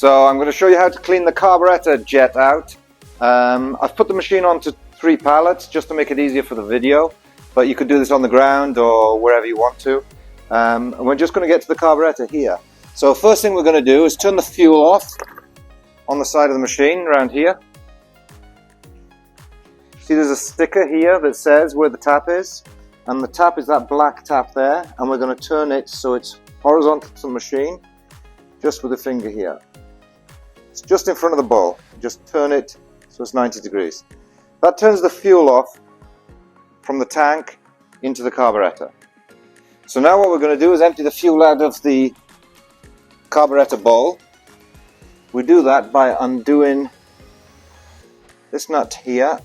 So I'm going to show you how to clean the carburetor jet out. I've put the machine onto 3 pallets just to make it easier for the video, but you could do this on the ground or wherever you want to. And we're just going to get to the carburetor here. So first thing we're going to do is turn the fuel off on the side of the machine around here. See, there's a sticker here that says where the tap is, and the tap is that black tap there, and we're going to turn it so it's horizontal to the machine just with the finger here. It's just in front of the bowl. Just turn it so it's 90 degrees. That turns the fuel off from the tank into the carburetor. So now what we're going to do is empty the fuel out of the carburetor bowl. We do that by undoing this nut here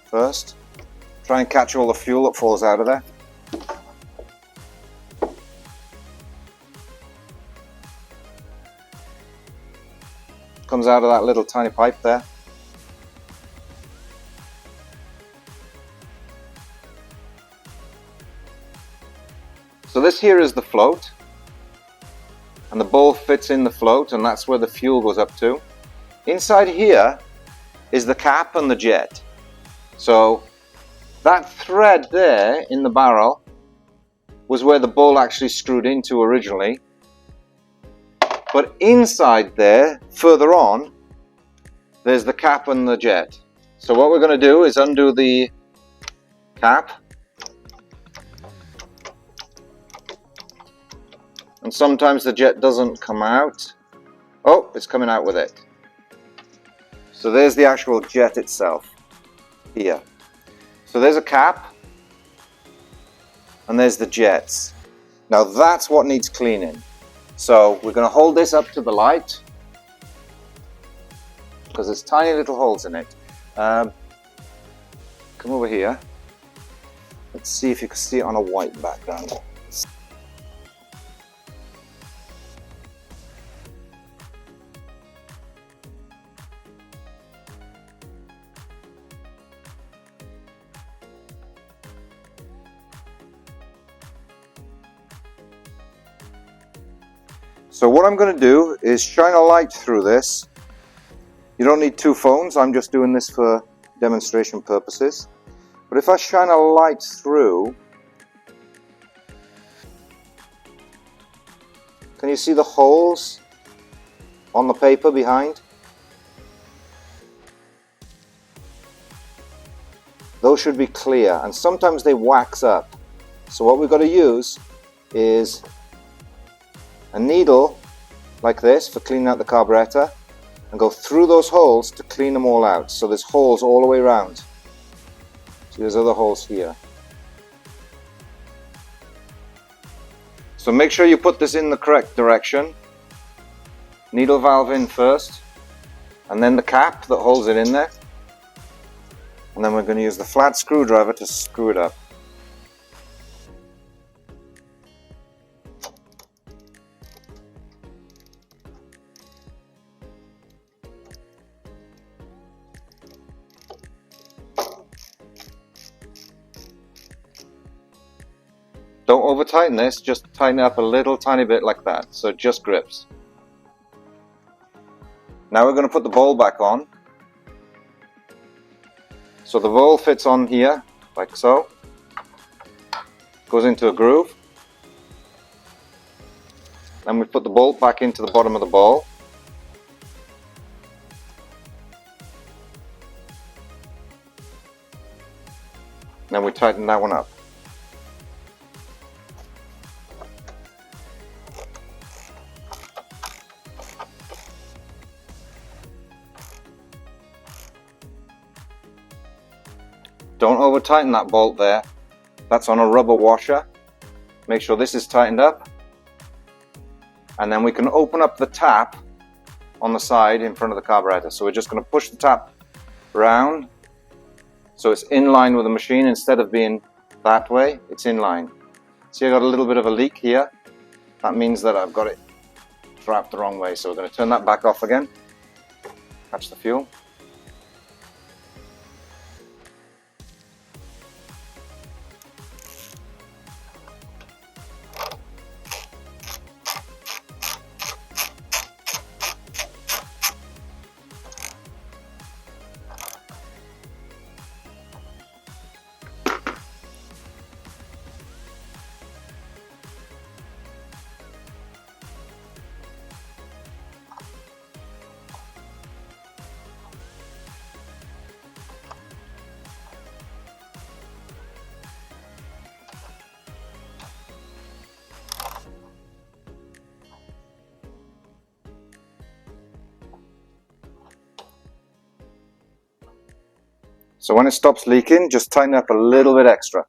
first. Try and catch all the fuel that falls out of there. Comes out of that little tiny pipe there. So this here is the float, and the bowl fits in the float, and that's where the fuel goes up to. Inside here is the cap and the jet. So that thread there in the barrel was where the bowl actually screwed into originally. But inside there, further on, there's the cap and the jet. So what we're going to do is undo the cap. And sometimes the jet doesn't come out. Oh, it's coming out with it. So there's the actual jet itself here. So there's a cap, and there's the jets. Now that's what needs cleaning. So we're going to hold this up to the light because there's tiny little holes in it. Come over here. Let's see if you can see it on a white background. So what I'm going to do is shine a light through this. You don't need 2 phones, I'm just doing this for demonstration purposes. But if I shine a light through, can you see the holes on the paper behind? Those should be clear, and sometimes they wax up. So what we've got to use is a needle like this for cleaning out the carburetor, and go through those holes to clean them all out. So there's holes all the way around. See, there's other holes here. So make sure you put this in the correct direction. Needle valve in first, and then the cap that holds it in there. And then we're going to use the flat screwdriver to screw it up. Don't over tighten this, just tighten it up a little tiny bit like that, so it just grips. Now we're going to put the bowl back on. So the bowl fits on here, like so. Goes into a groove. Then we put the bolt back into the bottom of the bowl. Then we tighten that one up. Don't over tighten that bolt there. That's on a rubber washer. Make sure this is tightened up. And then we can open up the tap on the side in front of the carburetor. So we're just going to push the tap round so it's in line with the machine. Instead of being that way, it's in line. See, I got a little bit of a leak here. That means that I've got it wrapped the wrong way. So we're going to turn that back off again. Catch the fuel. So when it stops leaking, just tighten up a little bit extra.